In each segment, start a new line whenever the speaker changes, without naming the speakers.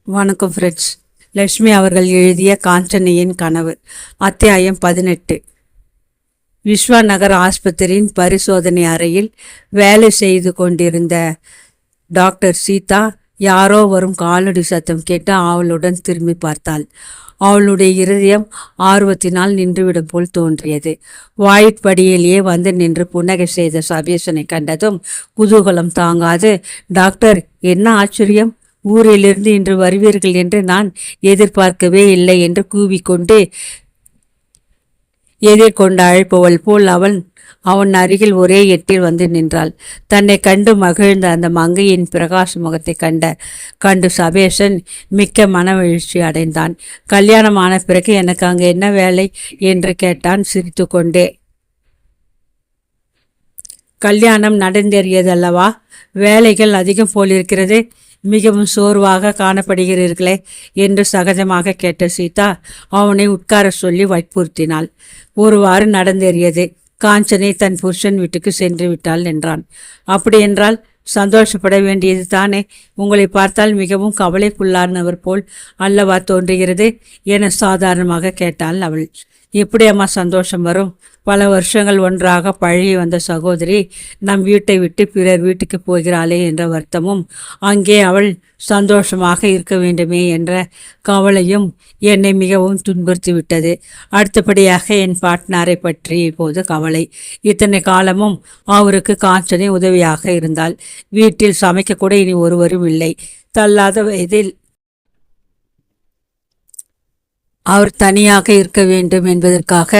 வணக்கம் ஃப்ரெண்ட்ஸ். லட்சுமி அவர்கள் எழுதிய காஞ்சனையின் கனவு, அத்தியாயம் 18. விஸ்வா நகர் ஆஸ்பத்திரியின் பரிசோதனை அறையில் வேலை செய்து கொண்டிருந்த டாக்டர் சீதா யாரோ வரும் காலடி சத்தம் கேட்டு அவளுடன் திரும்பி பார்த்தாள். அவளுடைய இருதயம் ஆர்வத்தினால் நின்றுவிடும் போல் தோன்றியது. வாயிற்படியிலேயே வந்து நின்று புன்னகை செய்த சபேஷனை கண்டதும் குதூகலம் தாங்காது, டாக்டர், என்ன ஆச்சரியம்! ஊரிலிருந்து இன்று வருவீர்கள் என்று நான் எதிர்பார்க்கவே இல்லை என்று கூவிக்கொண்டு எதிர்கொண்டு அழைப்பவள் போல் அவன் அருகில் ஒரே எட்டில் வந்து நின்றாள். தன்னை கண்டு மகிழ்ந்த அந்த மங்கையின் பிரகாச முகத்தை கண்டு சபேஷன் மிக்க மனவெழுச்சி அடைந்தான். கல்யாணமான பிறகு எனக்கு அங்கு என்ன வேலை என்று கேட்டான் சிரித்து கொண்டே. கல்யாணம் நடந்தேறியதல்லவா, வேலைகள் அதிகம் போலிருக்கிறது, மிகவும் சோர்வாக காணப்படுகிறீர்களே என்று சகஜமாக கேட்ட சீதா அவனை உட்கார சொல்லி வற்புறுத்தினாள். ஒருவாறு நடந்தேறியது. காஞ்சனை தன் புருஷன் வீட்டுக்கு சென்று விட்டாள் என்றான். அப்படியென்றால் சந்தோஷப்பட வேண்டியது தானே? உங்களை பார்த்தால் மிகவும் கவலைக்குள்ளானவர் போல் அல்லவா தோன்றுகிறது என சாதாரணமாக கேட்டாள் அவள். எப்படி அம்மா சந்தோஷம் வரும்? பல வருஷங்கள் ஒன்றாக பழகி வந்த சகோதரி நம் வீட்டை விட்டு பிறர் வீட்டுக்கு போகிறாளே என்ற வருத்தமும், அங்கே அவள் சந்தோஷமாக இருக்க வேண்டுமே என்ற கவலையும் என்னை மிகவும் துன்புறுத்தி விட்டது. அடுத்தபடியாக என் பார்ட்னரை பற்றி இப்போது கவலை. இத்தனை காலமும் அவருக்கு காஞ்சனை உதவியாக இருந்தாள். வீட்டில் சமைக்கக்கூட இனி ஒருவரும் இல்லை. தள்ளாத வயதில் அவர் தனியாக இருக்க வேண்டும் என்பதற்காக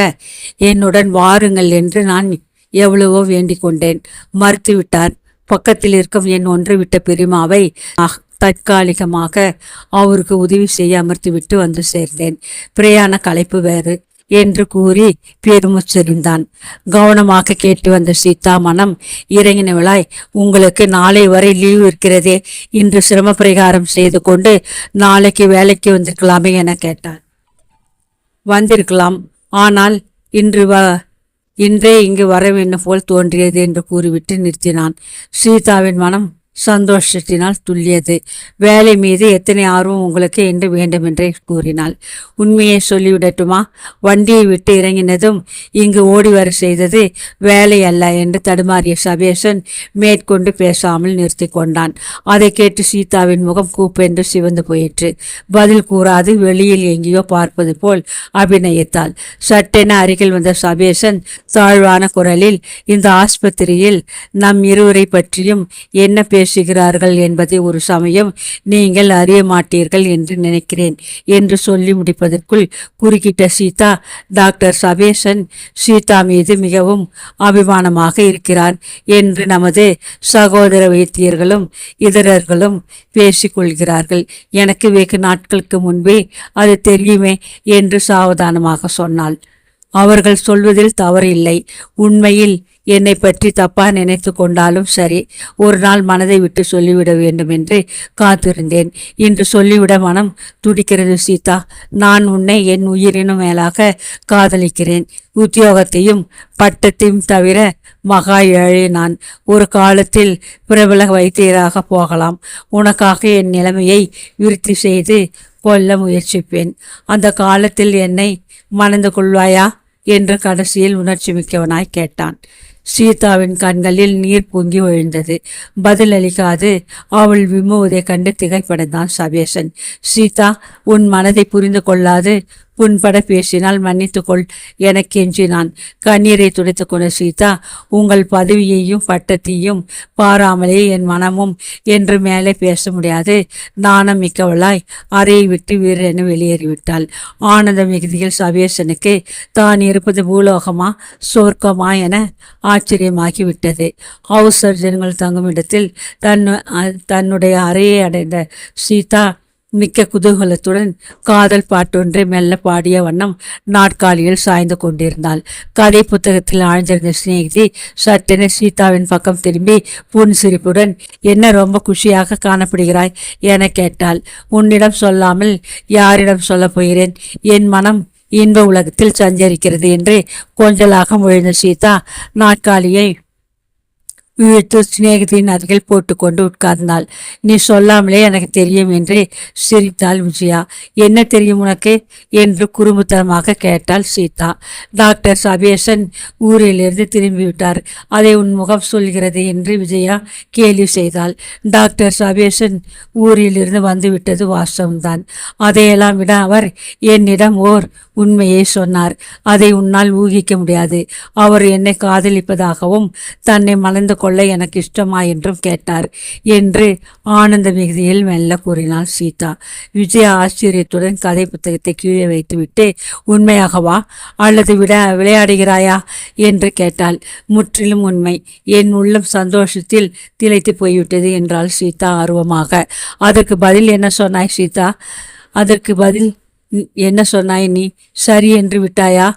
என்னுடன் வாருங்கள் என்று நான் எவ்வளவோ வேண்டிக் கொண்டேன். மறுத்துவிட்டார். பக்கத்தில் இருக்கும் என் ஒன்று விட்ட பெரியமாவை தற்காலிகமாக அவருக்கு உதவி செய்ய அமர்த்திவிட்டு வந்து சேர்ந்தேன். பிரயாண களைப்பு வேறு என்று கூறி பெருமுச்செறிந்தான். கவனமாக கேட்டு வந்த சீதா மனம் இறங்கினவளாய், உங்களுக்கு நாளை வரை லீவ் இருக்கிறதே, இன்று சிரம பரிகாரம் செய்து கொண்டு நாளைக்கு வேலைக்கு வந்திருக்கலாமே என கேட்டார். வந்திருக்கலாம், ஆனால் இன்றே இங்கு வர வேண்டும் போல் தோன்றியது என்று கூறிவிட்டு நிறுத்தினான். சீதாவின் மனம் சந்தோஷத்தினால் துள்ளியது. வேலை மீது எத்தனை ஆர்வம் உங்களுக்கு என்று வேண்டுமென்றே கூறினாள். உண்மையை சொல்லிவிடட்டுமா? வண்டியை விட்டு இறங்கினதும் இங்கு ஓடி வர செய்தது வேலை அல்ல என்று தடுமாறிய சபேஷன் மேற்கொண்டு பேசாமல் நிறுத்தி கொண்டான். அதை கேட்டு சீதாவின் முகம் கூப்பென்று சிவந்து போயிற்று. பதில் கூறாது வெளியில் எங்கேயோ பார்ப்பது போல் அபிநயித்தாள். சட்டென அருகில் வந்த சபேஷன் தாழ்வான குரலில், இந்த ஆஸ்பத்திரியில் நம் இருவரை பற்றியும் என்ன பேசுகிறார்கள் என்பதை ஒரு சமயம் நீங்கள் அறிய மாட்டீர்கள் என்று நினைக்கிறேன் என்று சொல்லி முடிப்பதற்குள் குறுக்கிட்ட சீதா, டாக்டர் சபேஷன் சீதா மீது மிகவும் அபிமானமாக இருக்கிறார் என்று நமது சகோதர வைத்தியர்களும் இதரர்களும் பேசிக்கொள்கிறார்கள். எனக்கு வெகு நாட்களுக்கு முன்பே அது தெரியுமே என்று சாவதானமாக சொன்னாள். அவர்கள் சொல்வதில் தவறில்லை. உண்மையில் என்னை பற்றி தப்பா நினைத்து கொண்டாலும் சரி, ஒரு நாள் மனதை விட்டு சொல்லிவிட வேண்டும் என்று காத்திருந்தேன். இன்று சொல்லிவிட மனம் துடிக்கிறது சீதா. நான் உன்னை என் உயிரினும் மேலாக காதலிக்கிறேன். உத்தியோகத்தையும் பட்டத்தையும் தவிர மகா ஏழை நான். ஒரு காலத்தில் பிரபல வைத்தியராக போகலாம். உனக்காக என் நிலைமையை விருத்தி செய்து கொள்ள முயற்சிப்பேன். அந்த காலத்தில் என்னை மணந்து கொள்வாயா என்று கடைசியில் உணர்ச்சி மிக்கவனாய் கேட்டான். சீதாவின் கண்களில் நீர் பொங்கி விழுந்தது. பதிலளிக்காது அவள் விம்முவதை கண்டு திகைப்படைந்தான் சபேஷன். சீதா, உன் மனதை புரிந்து கொள்ளாது புண்பட பேசினால் மன்னித்துக்கொள் என கெஞ்சினான். கண்ணீரை துடைத்து கொண்ட சீதா, உங்கள் பதவியையும் பட்டத்தையும் பாராமலே என் மனமும் என்று மேலே பேச முடியாது நாணம் மிக்கவளாய் அறையை விட்டு வீரென வெளியேறிவிட்டாள். ஆனந்த மிகுதியில் சபேஷனுக்கு தான் இருப்பது பூலோகமா சொர்க்கமா என ஆச்சரியமாகிவிட்டது. ஹவுஸ் சர்ஜன்கள் தங்கும் இடத்தில் தன்னுடைய அறையை அடைந்த சீதா மிக்க குதூகலத்துடன் காதல் பாட்டொன்றை மெல்ல பாடிய வண்ணம் நாட்காலியில் சாய்ந்து கொண்டிருந்தாள். கதை புத்தகத்தில் ஆழ்ந்திருந்த சிநேகிதி சட்டென சீதாவின் பக்கம் திரும்பி புன்சிரிப்புடன், என்ன ரொம்ப குஷியாக காணப்படுகிறாய் என கேட்டாள். உன்னிடம் சொல்லாமல் யாரிடம் சொல்ல போகிறேன்? என் மனம் இன்ப உலகத்தில் சஞ்சரிக்கிறது என்று கொஞ்சலாக முயன்ற சீதா நாட்காலியை இழுத்து சிநேகிதியின் அருகில் போட்டுக்கொண்டு உட்கார்ந்தாள். நீ சொல்லாமலே எனக்கு தெரியும் என்று சிரித்தாள் விஜயா. என்ன தெரியும் உனக்கு என்று குறும்புத்தனமாக கேட்டாள் சீதா. டாக்டர் சபேசன் ஊரிலிருந்து திரும்பிவிட்டார், அதை உன் முகம் சொல்கிறது என்று விஜயா கேலி செய்தாள். டாக்டர் சபேசன் ஊரிலிருந்து வந்துவிட்டது வாஸ்தவம்தான். அதையெல்லாம் விட அவர் என்னிடம் ஓர் உண்மையை சொன்னார். அதை உன்னால் ஊகிக்க முடியாது. அவர் என்னை காதலிப்பதாகவும் தன்னை மணந்து கொள்ள எனக்கு இஷ்டமா என்றும் கேட்டார் என்று ஆனந்த மிகுதியில் மெல்ல கூறினாள் சீதா. விஜயா ஆச்சரியத்துடன் கதை புத்தகத்தை கீழே வைத்துவிட்டு, உண்மையாகவா அல்லது விளையாடுகிறாயா என்று கேட்டாள். முற்றிலும் உண்மை. என் உள்ளம் சந்தோஷத்தில் திளைத்து போய்விட்டது என்றாள் சீதா ஆர்வமாக. அதற்கு பதில் என்ன சொன்னாய் சீதா? அதற்கு பதில் என்ன சொன்னாய் நீ? சரி என்று விட்டாயா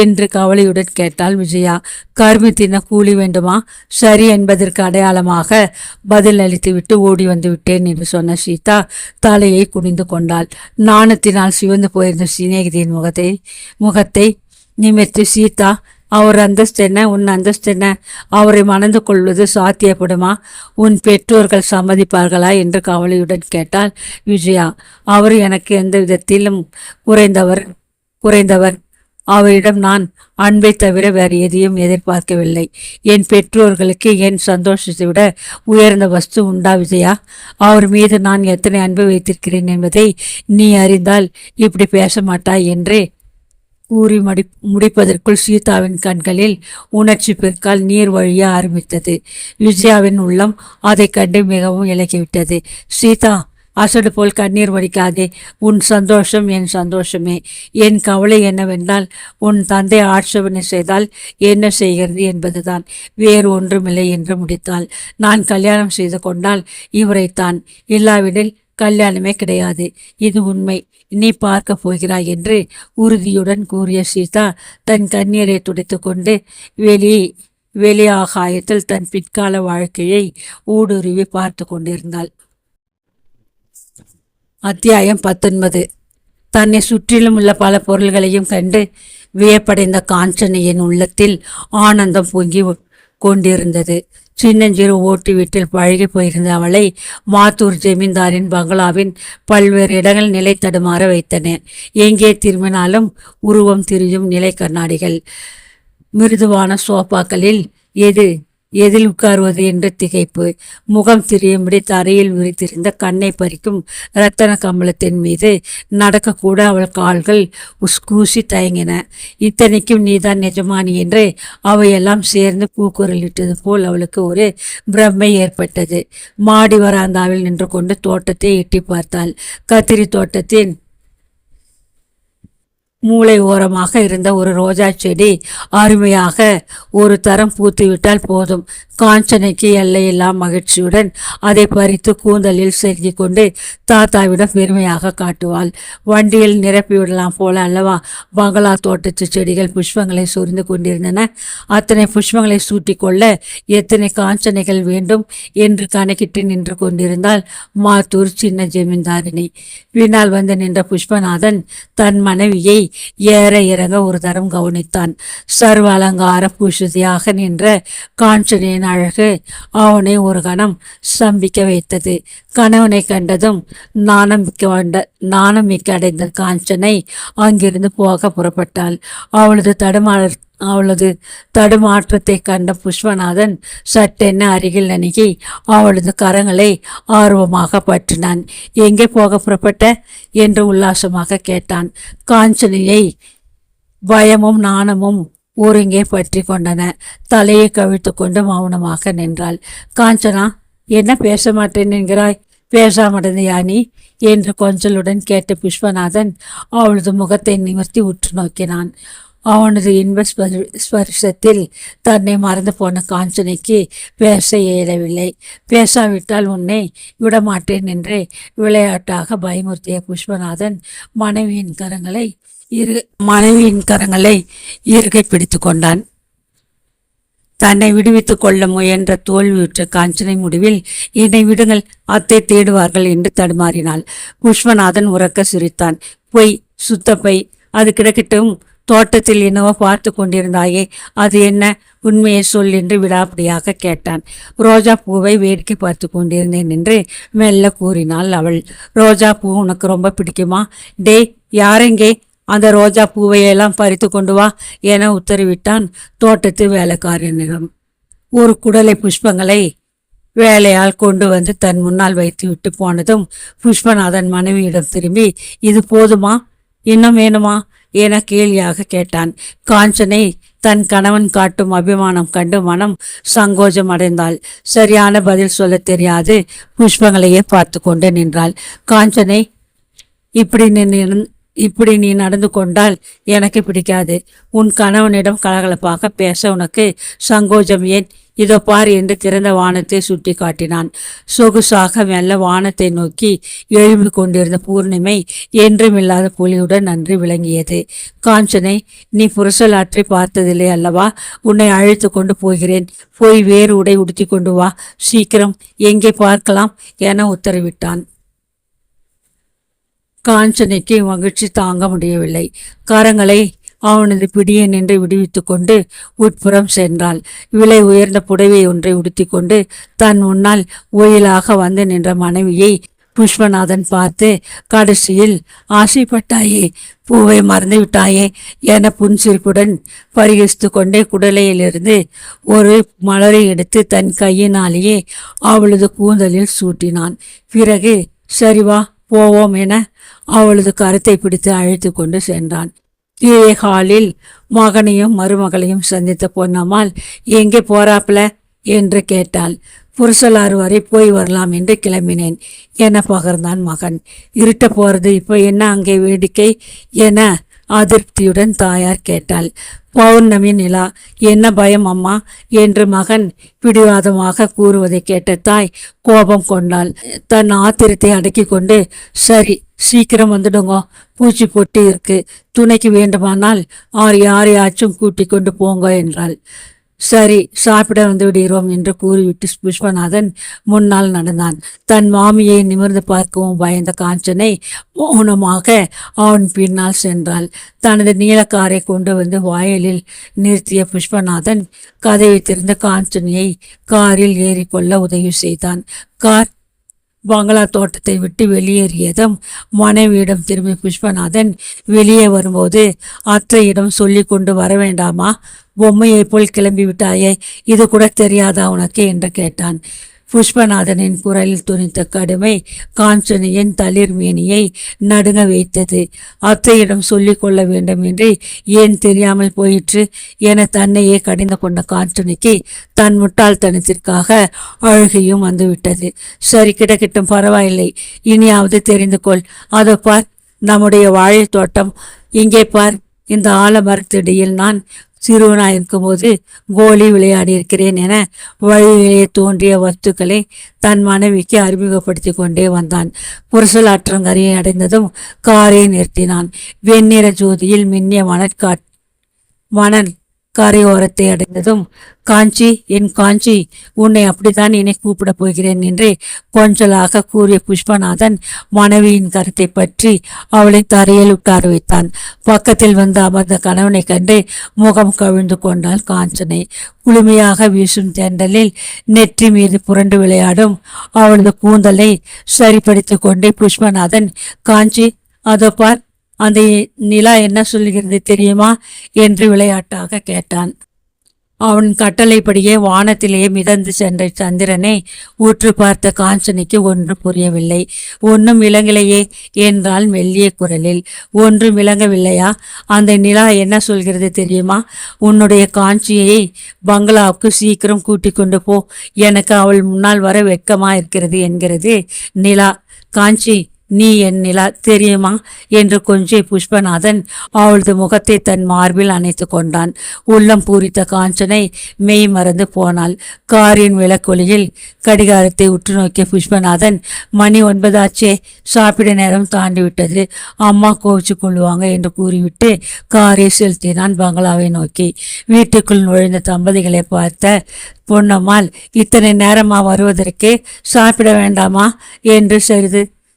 என்று கவலையுடன் கேட்டாள் விஜயா. கரும்பு தின்ன கூலி வேண்டுமா? சரி என்பதற்கு அடையாளமாக பதில் அளித்துவிட்டு ஓடி வந்து விட்டேன் என்று சொன்ன சீதா தலையை குனிந்து கொண்டாள். நாணத்தினால் சிவந்து போயிருந்த சிநேகிதியின் முகத்தை நிமிர்த்தி, சீதா, அவர் அந்தஸ்து என்ன, உன் அந்தஸ்து என்ன? அவரை மணந்து கொள்வது சாத்தியப்படுமா? உன் பெற்றோர்கள் சம்மதிப்பார்களா என்று கவலையுடன் கேட்டாள் விஜயா. அவர் எனக்கு எந்த விதத்திலும் குறைந்தவர். அவரிடம் நான் அன்பை தவிர வேறு எதையும் எதிர்பார்க்கவில்லை. என் பெற்றோர்களுக்கு என் சந்தோஷத்தை விட உயர்ந்த வஸ்து உண்டா விஜயா? அவர் மீது நான் எத்தனை அன்பு வைத்திருக்கிறேன் என்பதை நீ அறிந்தால் இப்படி பேச மாட்டாய் என்று கூறி முடிப்பதற்குள் சீதாவின் கண்களில் உணர்ச்சி பெருக்கால் நீர் வழிய ஆரம்பித்தது. விஜயாவின் உள்ளம் அதை கண்டு மிகவும் இலகிவிட்டது. சீதா, அசடு போல் கண்ணீர் வடிக்காதே. உன் சந்தோஷம் என் சந்தோஷமே. என் கவலை என்னவென்றால், உன் தந்தை ஆட்சேபனை செய்தால் என்ன செய்கிறது என்பதுதான். வேறு ஒன்றுமில்லை என்று முடித்தாள். நான் கல்யாணம் செய்து கொண்டால் இவரைத்தான், இல்லாவிடில் கல்யாணமே கிடையாது. இது உண்மை. நீ பார்க்க போகிறாய் என்று உறுதியுடன் கூறிய சீதா தன் கண்ணீரை துடைத்து கொண்டு வெளி ஆகாயத்தில் தன் பிற்கால வாழ்க்கையை ஊடுருவி பார்த்து கொண்டிருந்தாள். அத்தியாயம் 19. தன்னை சுற்றிலும் உள்ள பல பொருள்களையும் கண்டு வியப்படைந்த காஞ்சனையின் உள்ளத்தில் ஆனந்தம் பொங்கி கொண்டிருந்தது. சின்னஞ்சிறு ஓட்டு வீட்டில் பழகி போயிருந்த அவளை மாத்தூர் ஜமீன்தாரின் பங்களாவின் பல்வேறு இடங்கள் நிலை தடுமாற வைத்தன. எங்கே திரும்பினாலும் உருவம் திரியும் நிலை கண்ணாடிகள், மிருதுவான சோபாக்களில் எதில் உட்காருவது என்று திகைப்பு, முகம் திரியும்படி தரையில் விரித்திருந்த கண்ணை பறிக்கும் இரத்தன கம்பளத்தின் மீது நடக்கக்கூட அவள் கால்கள் உஸ்கூசி தயங்கின. இத்தனைக்கும் நீதான் நிஜமானி என்று அவையெல்லாம் சேர்ந்து கூக்குரலிட்டது போல் அவளுக்கு ஒரு பிரம்மை ஏற்பட்டது. மாடி வராந்தாவில் நின்று கொண்டு தோட்டத்தை எட்டி பார்த்தாள். கத்திரி தோட்டத்தின் மூளை ஓரமாக இருந்த ஒரு ரோஜா செடி அருமையாக ஒரு தரம் பூத்துவிட்டால் போதும். காஞ்சனைக்கு எல்லையெல்லாம் மகிழ்ச்சியுடன் அதை பறித்து கூந்தலில் செருகி கொண்டு தாத்தாவிடம் பெருமையாக காட்டுவாள். வண்டியில் நிரப்பிவிடலாம் போல அல்லவா பங்களா தோட்டத்து செடிகள் புஷ்பங்களை சொரிந்து கொண்டிருந்தன. அத்தனை புஷ்பங்களை சூட்டி கொள்ள எத்தனை காஞ்சனைகள் வேண்டும் என்று கணக்கிட்டு நின்று கொண்டிருந்தால் மாத்தூர் சின்ன ஜமீன்தாரிணி. பின்னால் வந்து நின்ற புஷ்பநாதன் தன் மனைவியை ஏற இறங்க ஒரு தரம் கவனித்தான். சர்வ அலங்கார பூஷிதியாக நின்ற காஞ்சனையின் அழகு அவனை ஒரு கணம் ஸ்தம்பிக்க வைத்தது. கணவனை கண்டதும் நாணம் மிக்க அடைந்த காஞ்சனை அங்கிருந்து போக புறப்பட்டாள். அவளது தடுமாற்றத்தை கண்ட புஷ்பநாதன் சட்டென்ன அருகில் அணுகி அவளது கரங்களை ஆர்வமாக பற்றினான். எங்கே போக புறப்பட்ட என்று உல்லாசமாக கேட்டான். காஞ்சனையை பயமும் நாணமும் ஒருங்கே பற்றி கொண்டன. தலையை கவிழ்த்து கொண்டு மௌனமாக நின்றாள். காஞ்சனா, என்ன பேச மாட்டேன் என்கிறாய்? பேசாமடைந்தியா நீ என்று கொஞ்சலுடன் கேட்ட புஷ்பநாதன் அவளது முகத்தை நிமிர்த்தி உற்று நோக்கினான். அவனது இன்ப ஸ்பர்சத்தில் தன்னை மறந்து போன காஞ்சனைக்கு பேச இயலவில்லை. பேசாவிட்டால் உன்னை விடமாட்டேன் என்று விளையாட்டாக பயமுறுத்திய புஷ்பநாதன் மனைவியின் கரங்களை இறுகை பிடித்து கொண்டான். தன்னை விடுவித்துக் கொள்ள முயன்ற தோல்வியுற்ற காஞ்சனை முடிவில், என்னை விடுங்கள், அத்தை தேடுவார்கள் என்று தடுமாறினாள். புஷ்பநாதன் உரக்க சிரித்தான். பொய், சுத்தப்பை, அது கிடக்கட்டும். தோட்டத்தில் என்னவோ பார்த்து கொண்டிருந்தாயே, அது என்ன? உண்மையை சொல் என்று விடாப்பிடியாக கேட்டான். ரோஜா பூவை வேடிக்கை பார்த்து கொண்டிருந்தேன் என்று மெல்ல கூறினாள் அவள். ரோஜா பூ உனக்கு ரொம்ப பிடிக்குமா? டே, யாரெங்கே? அந்த ரோஜா பூவையெல்லாம் பறித்து கொண்டு வா என உத்தரவிட்டான் தோட்டத்து வேலைக்காரனிடம். ஒரு குடலை புஷ்பங்களை வேலையால் கொண்டு வந்து தன் முன்னால் வைத்து விட்டு போனதும் புஷ்பநாதன் மனைவியிடம் திரும்பி, இது போதுமா, இன்னும் வேணுமா என கேலியாக கேட்டான். காஞ்சனை தன் கணவன் காட்டும் அபிமானம் கண்டு மனம் சங்கோஜம் அடைந்தாள். சரியான பதில் சொல்ல தெரியாது புஷ்பங்களையே பார்த்து கொண்டு நின்றாள். காஞ்சனை, இப்படி நீ நடந்து கொண்டால் எனக்கு பிடிக்காது. உன் கணவனிடம் கலகலப்பாக பேச உனக்கு சங்கோஜம் ஏன்? இதோ பார் என்று திறந்த வானத்தை சுட்டி காட்டினான். சொகுசாக மெல்ல வானத்தை நோக்கி எழும்பி கொண்டிருந்த பூர்ணிமை என்றுமில்லாத பொலியுடன் நன்றி விளங்கியது. காஞ்சனை, நீ புரசலாற்றை பார்த்ததில்லை அல்லவா? உன்னை அழைத்து கொண்டு போகிறேன். போய் வேறு உடை உடுத்தி கொண்டு வா, சீக்கிரம். எங்கே பார்க்கலாம் என உத்தரவிட்டான். காஞ்சனைக்கு மகிழ்ச்சி தாங்க முடியவில்லை. கரங்களை அவனது பிடியை நின்று விடுவித்து கொண்டு உட்புறம் சென்றாள். விலை உயர்ந்த புடவை ஒன்றை உடுத்தி கொண்டு தன் முன்னால் ஒயிலாக வந்து நின்ற மனைவியை புஷ்பநாதன் பார்த்து, கடைசியில் ஆசைப்பட்டாயே, பூவை மறந்து விட்டாயே என புன்சிரிப்புடன் பரிகசித்து கொண்டே குடலையிலிருந்து ஒரு மலரை எடுத்து தன் கையினாலேயே அவளது கூந்தலில் சூட்டினான். பிறகு சரிவா போவோம் என அவளது கருத்தை பிடித்து அழைத்து கொண்டு சென்றான். கீழே ஹாலில் மகனையும் மருமகளையும் சந்தித்த பொன்னம்மாள், எங்கே போறாப்ல என்று கேட்டாள். புருஷலாறு வரை போய் வரலாம் என்று கிளம்பினேன் என பகர்ந்தான் மகன். இருட்ட போறது, இப்போ என்ன அங்கே வேடிக்கை என அதிருப்தியுடன் தாயார் கேட்டாள். பௌர்ணமி நிலா, என்ன பயம் அம்மா என்று மகன் பிடிவாதமாக கூறுவதை கேட்ட தாய் கோபம் கொண்டாள். தன் ஆத்திரத்தை அடக்கி கொண்டு, சரி சீக்கிரம் வந்துடுங்க, பூச்சி பொட்டி இருக்கு, துணைக்கு வேண்டுமானால் யாரையாச்சும் கூட்டி கொண்டு போங்க என்றாள். சரி, சாப்பிட வந்து விடுகிறோம் என்று கூறிவிட்டு புஷ்பநாதன் முன்னால் நடந்தான். தன் மாமியை நிமிர்ந்து பார்க்கவும் பயந்த காஞ்சனை மௌனமாக அவன் பின்னால் சென்றாள். தனது நீலக்காரை கொண்டு வந்து வாயிலில் நிறுத்திய புஷ்பநாதன் கதவை திறந்த காஞ்சனையை காரில் ஏறிக்கொள்ள உதவி செய்தான். கார் பங்களா தோட்டத்தை விட்டு வெளியேறியதும் மனைவியிடம் திரும்பி புஷ்பநாதன் வெளியே வரும்போது, அத்தையிடம் சொல்லி கொண்டு வர வேண்டாமா? பொம்மையை போல் கிளம்பி விட்டாயே, இது கூட தெரியாதா உனக்கு என்று கேட்டான். புஷ்பநாதனின் குரலில் துணித்த கடுமை காஞ்சனையின் தளிர் மேனியை நடுங்க வைத்தது. அத்தையிடம் சொல்லிக் கொள்ள வேண்டும் என்று ஏன் தெரியாமல் போயிற்று என தன்னையே கடிந்து கொண்ட காஞ்சனைக்கு தன் முட்டாள்தனத்திற்காக அழுகையும் வந்துவிட்டது. சரி, கிடக்கட்டும், பரவாயில்லை, இனியாவது தெரிந்து கொள். அதோ பார், நம்முடைய வாழை தோட்டம். இங்கே பார், இந்த ஆலமரத்தடியில் நான் சிறுவனாயிருக்கும் போது கோலி விளையாடியிருக்கிறேன் என வழியிலே தோன்றிய வஸ்துக்களை தன் மனைவிக்கு அறிமுகப்படுத்தி கொண்டே வந்தான். புரசலாற்றங்கரையை அடைந்ததும் காரை நிறுத்தினான். வெண்ணிற ஜோதியில் மின்னிய மணல் கரையோரத்தை அடைந்ததும், காஞ்சி, என் காஞ்சி, உன்னை அப்படித்தான் இனி கூப்பிடப் போகிறேன் என்று கொஞ்சலாக கூறிய புஷ்பநாதன் மனைவியின் கருத்தை பற்றி அவளை தரையில் உட்கார வைத்தான். பக்கத்தில் வந்து அமர்ந்த கணவனை கண்டு முகம் கவிழ்ந்து கொண்டாள் காஞ்சனை. குளுமையாக வீசும் தென்றலில் நெற்றி மீது புரண்டு விளையாடும் அவளது கூந்தலை சரிப்படுத்தி கொண்டே புஷ்பநாதன், காஞ்சி, அதோ பார், அந்த நிலா என்ன சொல்கிறது தெரியுமா என்று விளையாட்டாக கேட்டான். அவன் கட்டளைப்படியே வானத்திலேயே மிதந்து சென்ற சந்திரனை ஊற்று பார்த்த காஞ்சனைக்கு ஒன்று புரியவில்லை. ஒன்றும் விளங்கலையே என்றால் மெல்லிய குரலில். ஒன்றும் விளங்கவில்லையா? அந்த நிலா என்ன சொல்கிறது தெரியுமா? உன்னுடைய காஞ்சியை பங்களாவுக்கு சீக்கிரம் கூட்டிக் கொண்டு போ, எனக்கு அவள் முன்னால் வர வெட்கமா இருக்கிறது என்கிறது நிலா. காஞ்சி, நீ என் நிலா தெரியுமா என்று கொஞ்சிய புஷ்பநாதன் அவளது முகத்தை தன் மார்பில் அணைத்து கொண்டான். உள்ளம் பூரித்த காஞ்சனை மெய் மறந்து போனாள். காரின் விளக்கொலியில் கடிகாரத்தை உற்று நோக்கிய புஷ்பநாதன், மணி 9 ஆச்சே, சாப்பிட நேரம் தாண்டிவிட்டது, அம்மா கோவிச்சு கொள்ளுவாங்க என்று கூறிவிட்டு காரை செலுத்தினான் பங்களாவை நோக்கி. வீட்டுக்குள் நுழைந்த தம்பதிகளை பார்த்த பொன்னம்மாள், இத்தனை நேரமா வருவதற்கு சாப்பிட வேண்டாமா என்று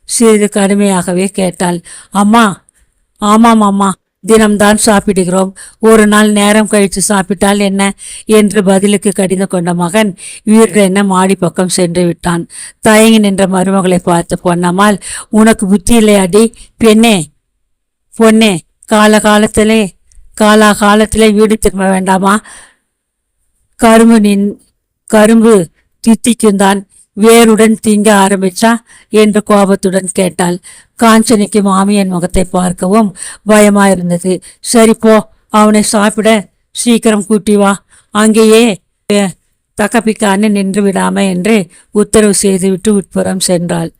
சிறிது கடுமையாகவே கேட்டாள். அம்மா, ஆமாம் அம்மா, தினம்தான் சாப்பிடுகிறோம், ஒரு நாள் நேரம் கழித்து சாப்பிட்டால் என்ன என்று பதிலுக்கு கடிந்து கொண்ட மகன் வீரென மாடி பக்கம் சென்று விட்டான். தயங்கி நின்ற மருமகளை பார்த்து பொன்னம்மாள், உனக்கு புத்தி இல்லையாடி பெண்ணே பொண்ணே, காலாகாலத்திலே வீடு திரும்ப வேண்டாமா? கரும்பு தித்திக்குந்தான், வேருடன் திங்க ஆரம்பிச்சா என்று கோபத்துடன் கேட்டாள். காஞ்சனைக்கு மாமியன் முகத்தை பார்க்கவும் பயமாயிருந்தது. சரி போ, அவனை சாப்பிட சீக்கிரம் கூட்டி வா, அங்கேயே தக்கப்பிக்கான்னு நின்று விடாம என்று உத்தரவு செய்துவிட்டு உட்புறம் சென்றாள்.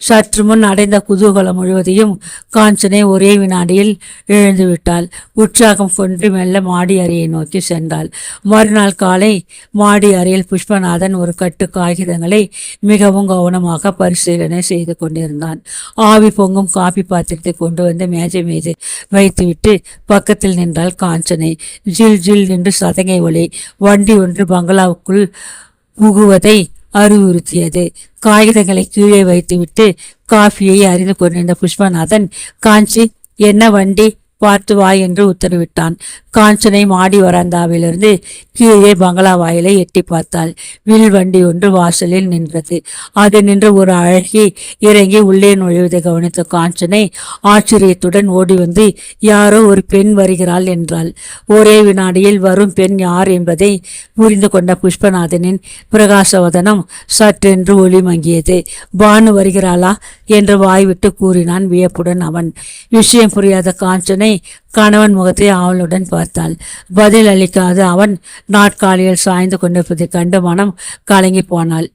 சற்று முன் அடைந்த குதூகலம் முழுவதையும் காஞ்சனை ஒரே வினாடியில் எழுந்துவிட்டாள். உற்சாகம் கொண்டு மெல்ல மாடி அறையை நோக்கி சென்றாள். மறுநாள் காலை மாடி அறையில் புஷ்பநாதன் ஒரு கட்டு காகிதங்களை மிகவும் கவனமாக பரிசீலனை செய்து கொண்டிருந்தான். ஆவி பொங்கும் காபி பாத்திரத்தை கொண்டு வந்து மேஜை மீது வைத்துவிட்டு பக்கத்தில் நின்றாள் காஞ்சனை. ஜில் ஜில் என்று சதங்கை ஒலி வண்டி ஒன்று பங்களாவுக்குள் புகுவதை அறிவுறுத்தியது. காகிதங்களை கீழே வைத்துவிட்டு காஃபியை அறிந்து கொண்டிருந்த புஷ்பநாதன், காஞ்சி, என்ன வண்டி, பார்த்து வா என்று உத்தரவிட்டான். காஞ்சனை மாடி வராந்தாவிலிருந்து கீழே பங்களா வாயிலை எட்டி பார்த்தாள். வில் வண்டி ஒன்று வாசலில் நின்றது. அது நின்று ஒரு அழகி இறங்கி உள்ளே நுழைவதை கவனித்த காஞ்சனை ஆச்சரியத்துடன் ஓடி வந்து, யாரோ ஒரு பெண் வருகிறாள் என்றாள். ஒரே வினாடியில் வரும் பெண் யார் என்பதை புரிந்து கொண்ட புஷ்பநாதனின் பிரகாசவதனம் சற்றென்று ஒளி மங்கியது. பானு வருகிறாளா என்று வாய்விட்டு கூறினான் வியப்புடன் அவன். விஷயம் புரியாத காஞ்சனை கணவன் முகத்தை ஆவலுடன் பார்த்தாள். பதில் அளிக்காத அவன் நாட்காலியில் சாய்ந்து கொண்டிருப்பதை கண்டு மனம் கலங்கி போனாள்.